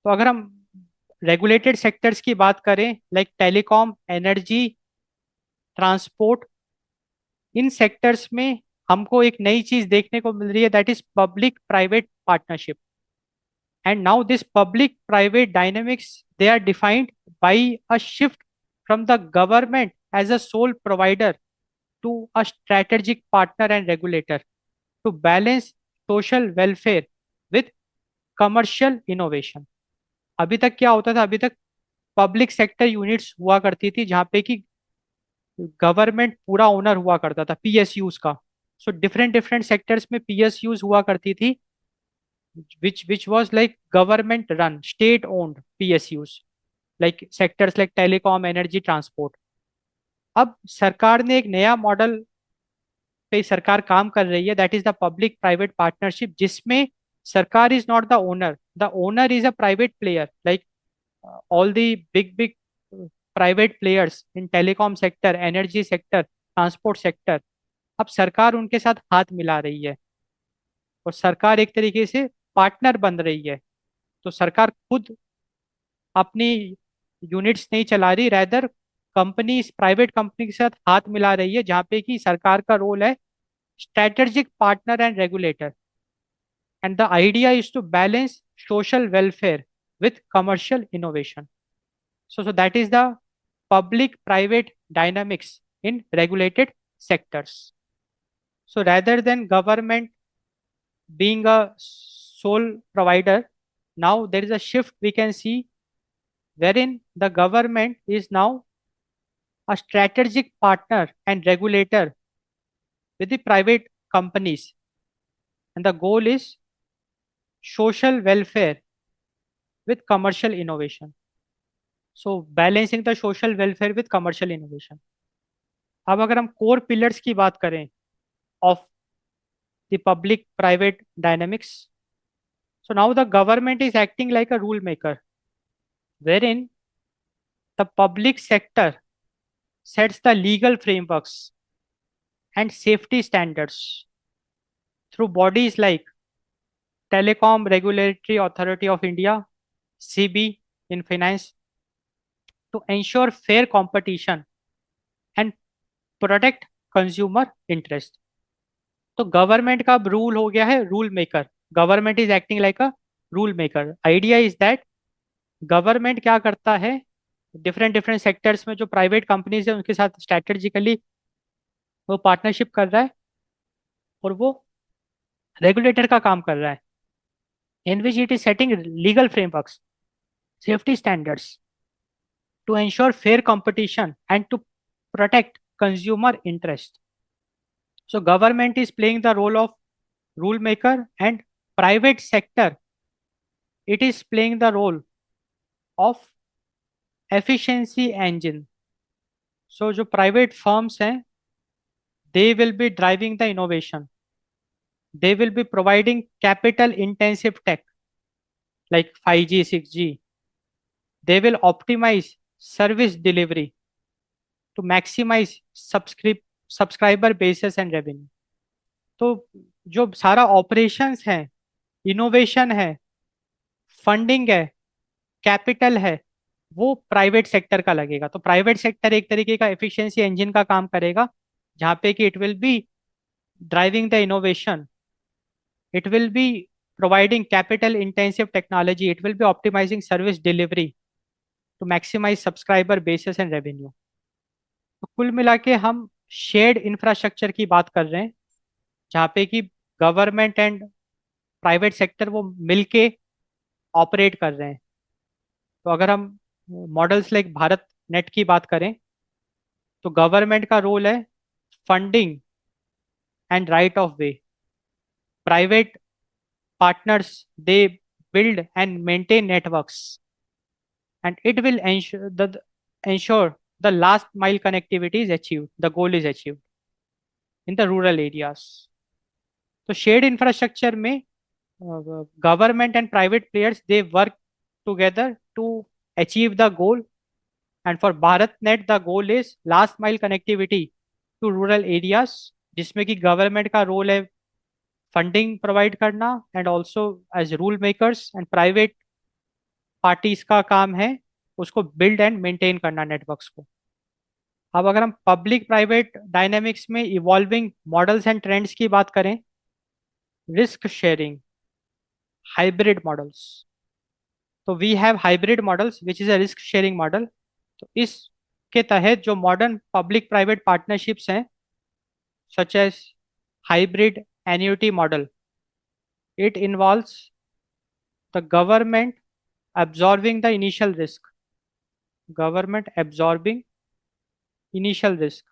तो अगर हम रेगुलेटेड सेक्टर्स की बात करें, लाइक टेलीकॉम, एनर्जी, ट्रांसपोर्ट, इन सेक्टर्स में हमको एक नई चीज देखने को मिल रही है, that is public private partnership. And now this public private dynamics, they are defined by a shift from the government as a sole provider to a strategic partner and regulator to balance social welfare with commercial innovation. अभी तक क्या होता था? अभी तक public sector units हुआ करती थी जहां पे कि गवर्नमेंट पूरा ओनर हुआ करता था पीएसयूज का. सो डिफरेंट डिफरेंट सेक्टर्स में पीएसयूज हुआ करती थी, which was like government run, state owned PSUs, like sectors like telecom, energy, transport. अब सरकार ने एक नया मॉडल पे सरकार काम कर रही है, that is the public private partnership, जिसमें सरकार is not the owner is a private player, like all the big big private players in telecom sector, energy sector, transport sector. अब सरकार उनके साथ हाथ मिला रही है और सरकार एक तरीके से पार्टनर बन रही है. तो सरकार खुद अपनी यूनिट्स नहीं चला रही, रैदर कंपनी प्राइवेट कंपनी के साथ हाथ मिला रही है, जहाँ पे कि सरकार का रोल है strategic partner and regulator. And the idea is to balance social welfare with commercial innovation. So that is the public private dynamics in regulated sectors. So rather than government being a sole provider, now there is a shift we can see, wherein the government is now a strategic partner and regulator with the private companies, and the goal is social welfare with commercial innovation. So balancing the social welfare with commercial innovation. अब अगर हम core pillars की बात करें of the public private dynamics, so now the government is acting like a rule maker, wherein the public sector sets the legal frameworks and safety standards through bodies like Telecom Regulatory Authority of India, CB in finance, to ensure fair competition and protect consumer interest. तो government का अब rule हो गया है rule maker. Government is acting like a rule maker. Idea is that government क्या करता है, different different sectors में जो प्राइवेट कंपनीज है उनके साथ स्ट्रेटेजिकली वो पार्टनरशिप कर रहा है और वो रेगुलेटर का काम कर रहा है, in which it is setting legal frameworks, safety standards to ensure fair competition and to protect consumer interest. So government is playing the role of rule maker, and private sector, it is playing the role of efficiency engine. So जो private firms हैं, they will be driving the innovation. They will be providing capital intensive tech like 5G, 6G. They will optimize service delivery to maximize subscriber bases and revenue. तो जो सारा operations है, innovation है, funding है, capital है, वो private sector का लगेगा. तो प्राइवेट सेक्टर एक तरीके का एफिशिएंसी इंजन का काम करेगा, जहाँ पे कि it will be driving the innovation, it will be providing capital intensive technology, it will be optimising service delivery to maximise subscriber basis and revenue. तो कुल मिला के हम शेयर्ड इंफ्रास्ट्रक्चर की बात कर रहे हैं, जहाँ पे कि गवर्नमेंट एंड प्राइवेट सेक्टर वो मिलके ऑपरेट कर रहे हैं. तो अगर हम मॉडल्स लाइक भारत नेट की बात करें, तो गवर्नमेंट का रोल है funding and right of way. Private partners, they build and maintain networks, and it will ensure the last mile connectivity is achieved, the goal is achieved in the rural areas. तो shared infrastructure में government and private players, they work together to achieve the goal. And for BharatNet, the goal is last mile connectivity to rural areas, जिसमें कि government का role है funding provide करना, and also as rule makers, and private parties का काम है उसको build and maintain करना नेटवर्क्स को। अब अगर हम पब्लिक प्राइवेट डायनेमिक्स में इवॉल्विंग मॉडल्स एंड ट्रेंड्स की बात करें, रिस्क शेयरिंग, हाइब्रिड मॉडल्स। तो we have hybrid models which is a risk sharing model. तो इसके तहत जो मॉडर्न पब्लिक प्राइवेट पार्टनरशिप्स हैं, such as hybrid annuity model, it involves the government absorbing the initial risk, government absorbing initial risk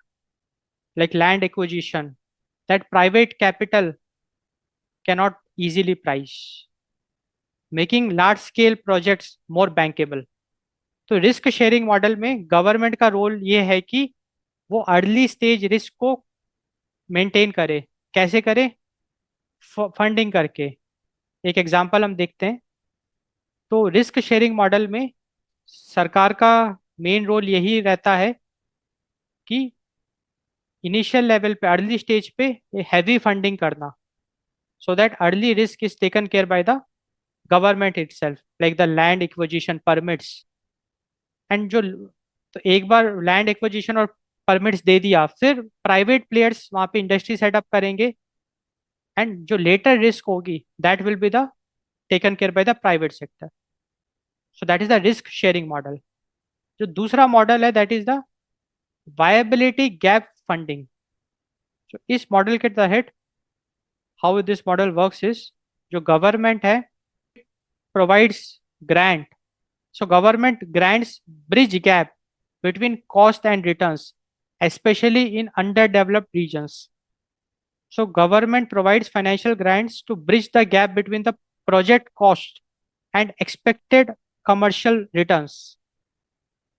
like land acquisition that private capital cannot easily price, making large scale projects more bankable। तो risk sharing model में government का role ये है कि वो early stage risk को maintain करे। कैसे करे? फंडिंग करके। एक एग्जांपल हम देखते हैं। तो रिस्क शेयरिंग मॉडल में सरकार का मेन रोल यही रहता है कि इनिशियल लेवल पे, अर्ली स्टेज पे हैवी फंडिंग करना, so that early risk is taken care by the government itself, like the land acquisition permits। And जो, तो एक बार लैंड एक्विजिशन और परमिट्स दे दिया, फिर प्राइवेट प्लेयर्स वहां पे इंडस्ट्री सेटअप करेंगे, एंड जो लेटर रिस्क होगी that will be the taken care by the private sector. So that is the risk sharing model. जो दूसरा मॉडल है that is the viability gap funding. तो इस मॉडल के तहत how this model works is, जो government है provides grant. So government grants bridge gap between cost and returns, especially in underdeveloped regions. So government provides financial grants to bridge the gap between the project cost and expected commercial returns,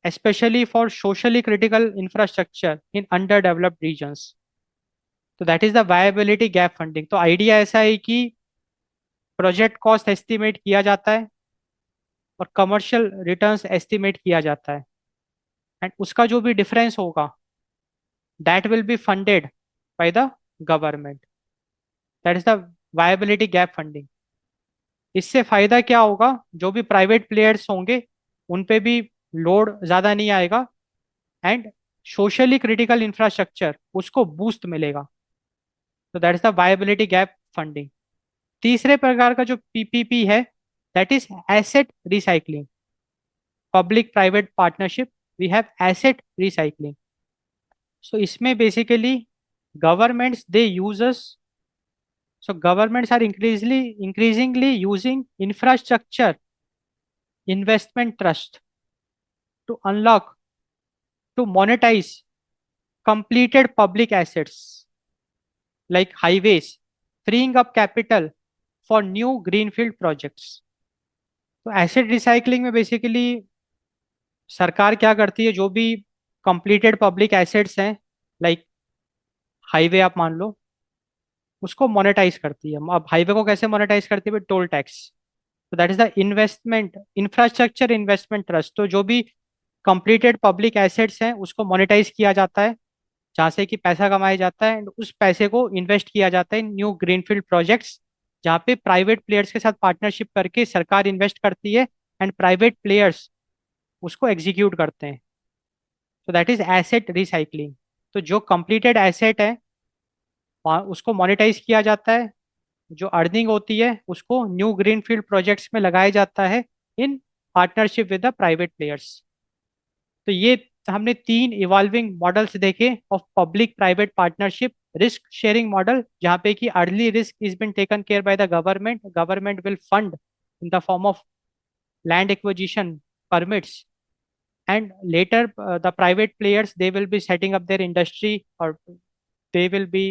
especially for socially critical infrastructure in underdeveloped regions। तो that is the viability gap funding. तो idea ऐसा है कि project cost estimate किया जाता है और commercial returns estimate किया जाता है, एंड उसका जो भी डिफरेंस होगा that will be funded by the government. That is the viability gap funding. इससे फायदा क्या होगा? जो भी प्राइवेट प्लेयर्स होंगे उन पे भी लोड ज़्यादा नहीं आएगा, एंड सोशली क्रिटिकल इंफ्रास्ट्रक्चर उसको बूस्ट मिलेगा। तो that is the viability gap funding. तीसरे प्रकार का जो पीपीपी है that is asset recycling, public private partnership. We have asset recycling. So इसमें basically governments they uses so governments are increasingly using infrastructure investment trust to unlock, to monetize completed public assets like highways, freeing up capital for new greenfield projects। तो asset recycling में basically सरकार क्या करती है, जो भी completed public assets हैं like highway आप मान लो, उसको मोनेटाइज करती है। अब हाईवे को कैसे मोनेटाइज करती है? Toll tax. तो that is the investment infrastructure investment trust. तो जो भी कंप्लीटेड पब्लिक एसेट्स हैं उसको मोनेटाइज किया जाता है, जहाँ से कि पैसा कमाया जाता है, एंड उस पैसे को इन्वेस्ट किया जाता है न्यू ग्रीनफील्ड प्रोजेक्ट्स, जहाँ पे प्राइवेट प्लेयर्स के साथ पार्टनरशिप करके सरकार इन्वेस्ट करती है एंड प्राइवेट प्लेयर्स उसको एग्जीक्यूट करते हैं। तो दैट इज एसेट रिसाइकलिंग। तो जो कंप्लीटेड एसेट है उसको मोनेटाइज किया जाता है, जो अर्निंग होती है उसको न्यू ग्रीनफील्ड प्रोजेक्ट्स में लगाया जाता है in partnership with the private players. तो ये हमने तीन इवॉल्विंग मॉडल्स देखे of public private partnership. Risk sharing model, जहाँ पे कि early risk is been taken care by the government, government will fund in the form of land acquisition permits, and later the private players they will be setting up their industry, or they will be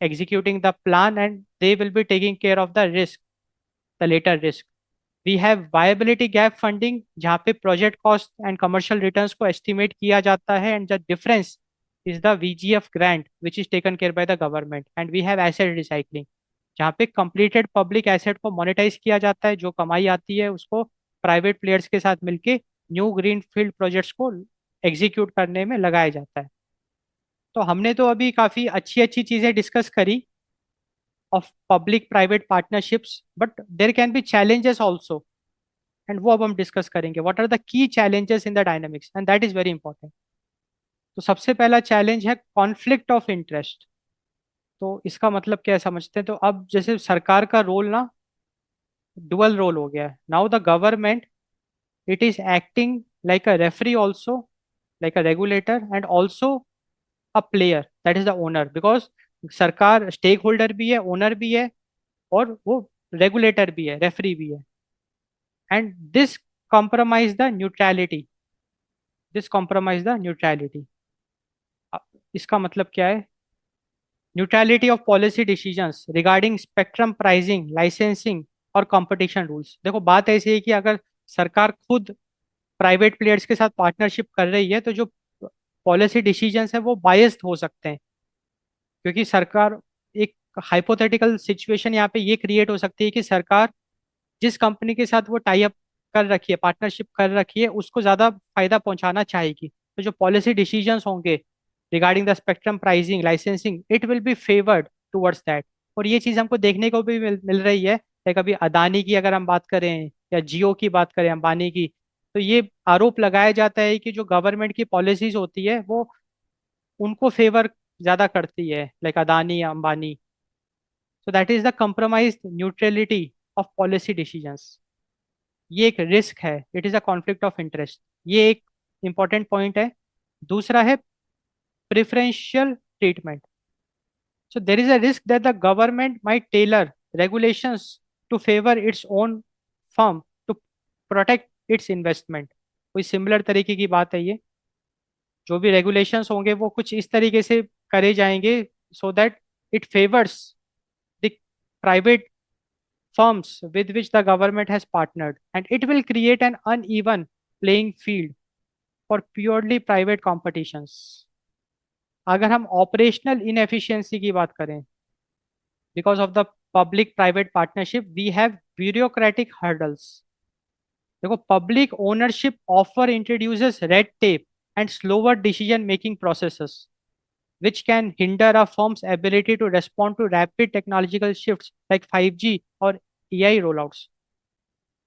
executing the plan, and they will be taking care of the risk, the later risk। We have viability gap funding, जहाँ पे project cost and commercial returns को estimate किया जाता है, and the difference is the VGF grant which is taken care by the government। and we have asset recycling, जहाँ पे completed public asset को monetize किया जाता है, जो कमाई आती है उसको प्राइवेट प्लेयर्स के साथ मिलके न्यू ग्रीन फील्ड प्रोजेक्ट्स को एग्जीक्यूट करने में लगाया जाता है। तो हमने तो अभी काफ़ी अच्छी अच्छी चीज़ें डिस्कस करी of public private partnerships, but there can be challenges also and वो अब हम डिस्कस करेंगे, what are the key challenges in the dynamics, and that is very important. तो सबसे पहला चैलेंज है कॉन्फ्लिक्ट ऑफ इंटरेस्ट। तो इसका मतलब क्या है समझते हैं। तो अब जैसे सरकार का रोल ना डुअल रोल हो गया है। Now the government, it is acting like a referee also, like a regulator and also a player, that is the owner. Because सरकार स्टेक होल्डर भी है, ओनर भी है, और वो रेगुलेटर भी है, रेफरी भी है। And this compromise the neutrality, this compromise the neutrality. इसका मतलब क्या है। Neutrality of policy decisions regarding spectrum pricing, licensing और कंपटीशन रूल्स। देखो बात ऐसी है कि अगर सरकार खुद प्राइवेट प्लेयर्स के साथ पार्टनरशिप कर रही है तो जो पॉलिसी डिसीजंस है वो बायस्ड हो सकते हैं। क्योंकि सरकार, एक हाइपोथेटिकल सिचुएशन यहाँ पे ये क्रिएट हो सकती है कि सरकार जिस कंपनी के साथ वो टाई अप कर रखी है, पार्टनरशिप कर रखी है, उसको ज्यादा फायदा पहुंचाना चाहेगी। तो जो पॉलिसी डिसीजंस होंगे regarding the spectrum pricing, licensing, it will B favoured towards that. और ये चीज हमको देखने को भी मिल रही है। लाइक अभी अदानी की अगर हम बात करें या जियो की बात करें, अंबानी की, तो ये आरोप लगाया जाता है कि जो गवर्नमेंट की पॉलिसीज होती है वो उनको फेवर ज्यादा करती है, लाइक अदानी या Ambani. So that is the compromise neutrality of policy decisions. ये एक रिस्क है, it is a conflict of interest. ये एक इंपॉर्टेंट पॉइंट है। दूसरा है preferential treatment. So there is a risk that the government might tailor regulations to favor its own firm to protect its investment। कोई similar तरीके की बात है ये। जो भी रेगुलेशंस होंगे वो कुछ इस तरीके से करे जाएंगे so that it favours the private firms with which the government has partnered, and it will create an uneven playing field for purely private competitions। अगर हम ऑपरेशनल इनएफिशिएंसी की बात करें, because of the public private partnership we have bureaucratic hurdles। देखो public ownership offer introduces red tape and slower decision making processes which can hinder a firm's ability to respond to rapid technological shifts like 5G और AI rollouts।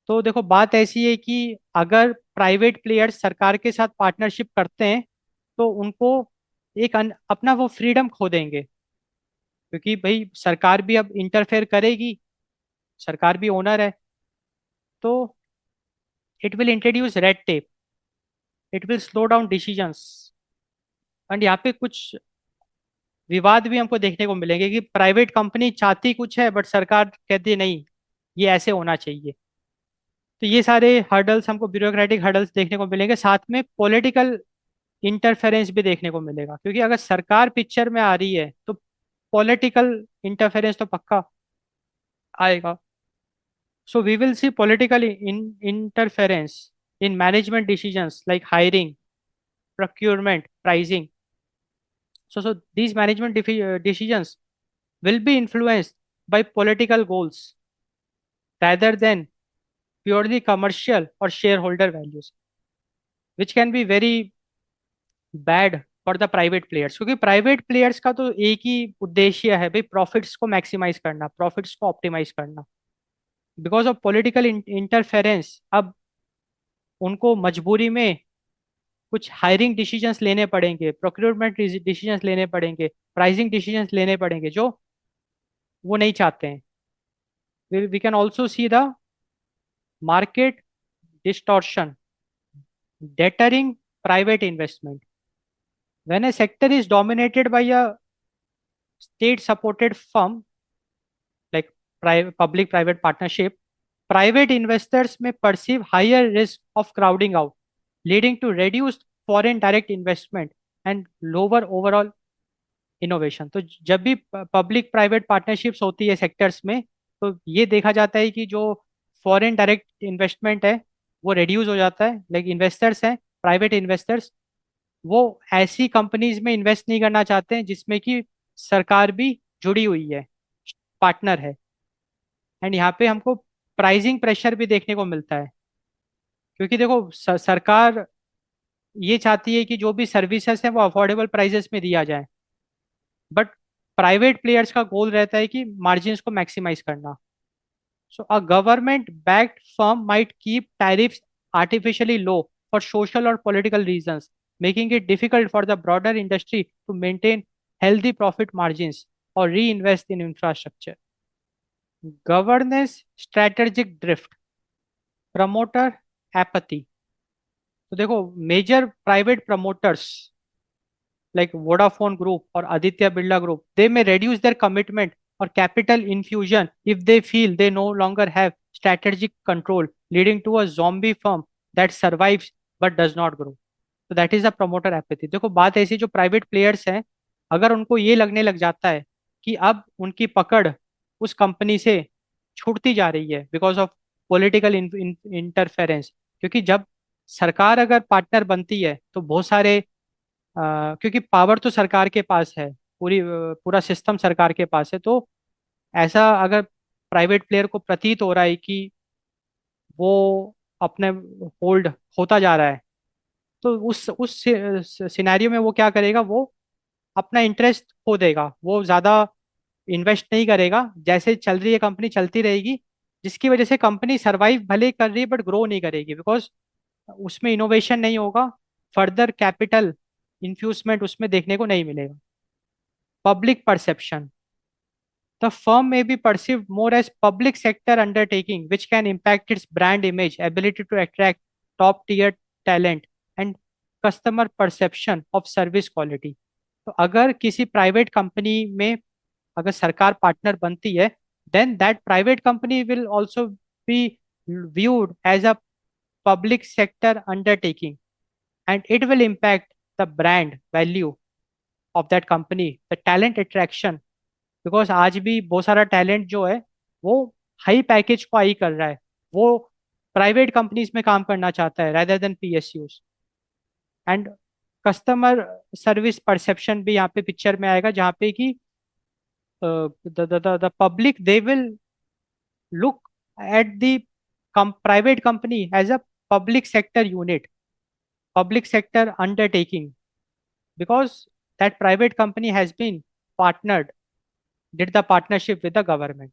तो देखो बात ऐसी है कि अगर private players सरकार के साथ पार्टनरशिप करते हैं तो उनको एक अपना वो फ्रीडम खो देंगे। क्योंकि भाई सरकार भी अब इंटरफेयर करेगी, सरकार भी ओनर है। तो it will introduce red tape, it will slow down decisions. And यहाँ पे कुछ विवाद भी हमको देखने को मिलेंगे कि प्राइवेट कंपनी चाहती कुछ है बट सरकार कहती है नहीं, ये ऐसे होना चाहिए। तो ये सारे हर्डल्स हमको, ब्यूरोक्रेटिक हर्डल्स देखने को मिलेंगे। साथ में पॉलिटिकल इंटरफेरेंस भी देखने को मिलेगा, क्योंकि अगर सरकार पिक्चर में आ रही है तो पॉलिटिकल इंटरफेरेंस तो पक्का आएगा। So we will see political interference in management decisions like hiring, procurement, pricing। So these management decisions will be influenced by political goals rather than purely commercial or shareholder values, which can be very bad for the private players. क्योंकि private players का तो एक ही उद्देश्य है भाई, profits को maximise करना, profits को ऑप्टिमाइज करना। बिकॉज ऑफ पॉलिटिकल इंटरफेरेंस अब उनको मजबूरी में कुछ हायरिंग डिसीजंस लेने पड़ेंगे, प्रोक्योरमेंट डिसीजंस लेने पड़ेंगे, प्राइसिंग डिसीजंस लेने पड़ेंगे जो वो नहीं चाहते हैं। We can also see the market distortion deterring private investment। When a sector is dominated by a state supported firm like public private partnership, private investors may perceive higher risk of crowding out, leading to reduced foreign direct investment and lower overall innovation. तो जब भी public private partnerships होती है sectors में, तो ये देखा जाता है कि जो फॉरेन डायरेक्ट इन्वेस्टमेंट है वो रिड्यूस हो जाता है। लाइक इन्वेस्टर्स हैं, प्राइवेट इन्वेस्टर्स, वो ऐसी कंपनीज में इन्वेस्ट नहीं करना चाहते हैं जिसमें कि सरकार भी जुड़ी हुई है, पार्टनर है। एंड यहाँ पे हमको प्राइसिंग प्रेशर भी देखने को मिलता है। क्योंकि देखो सरकार ये चाहती है कि जो भी सर्विसेज है वो अफोर्डेबल प्राइसेस में दिया जाए, बट प्राइवेट प्लेयर्स का गोल रहता है कि मार्जिन्स को मैक्सिमाइज करना। So a government-backed firm might keep tariffs artificially low for social or political reasons, making it difficult for the broader industry to maintain healthy profit margins or reinvest in infrastructure. Governance strategic drift, promoter apathy. तो देखो, major private promoters like Vodafone Group or Aditya Birla Group, they may reduce their commitment or capital infusion if they feel they no longer have strategic control, leading to a zombie firm that survives but does not grow. तो that is a promoter apathy. देखो, बात ऐसी, जो private players हैं, अगर उनको ये लगने लग जाता है कि अब उनकी पकड़ उस कंपनी से छूटती जा रही है बिकॉज ऑफ पॉलिटिकल इंटरफेरेंस, क्योंकि जब सरकार अगर पार्टनर बनती है तो बहुत सारे क्योंकि पावर तो सरकार के पास है, पूरा सिस्टम सरकार के पास है, तो ऐसा अगर प्राइवेट प्लेयर को प्रतीत हो रहा है कि वो अपने होल्ड होता जा रहा है, तो उस सिनेरियो में वो क्या करेगा, वो अपना इंटरेस्ट खो देगा, वो ज्यादा इन्वेस्ट नहीं करेगा, जैसे चल रही है कंपनी चलती रहेगी, जिसकी वजह से कंपनी सरवाइव भले ही कर रही है बट ग्रो नहीं करेगी, बिकॉज उसमें इनोवेशन नहीं होगा, फर्दर कैपिटल इन्फ्यूजमेंट उसमें देखने को नहीं मिलेगा. Public perception. The firm may be perceived more as public sector undertaking, which can impact its brand image, ability to attract top tier talent, and customer perception of service quality. तो अगर किसी private company में अगर सरकार partner बनती है, then that private company will also be viewed as a public sector undertaking, and it will impact the brand value of that company, the talent attraction, because आज भी बहुत सारा टैलेंट जो है वो हाई पैकेज को आई कर रहा है, वो प्राइवेट कंपनीज में काम करना चाहता है rather then PSUs. And customer service perception भी यहाँ पे पिक्चर में आएगा, जहाँ पे कि the public they will look at the private company as a public sector unit, public sector undertaking, because that private company has been partnered, did the partnership with the government.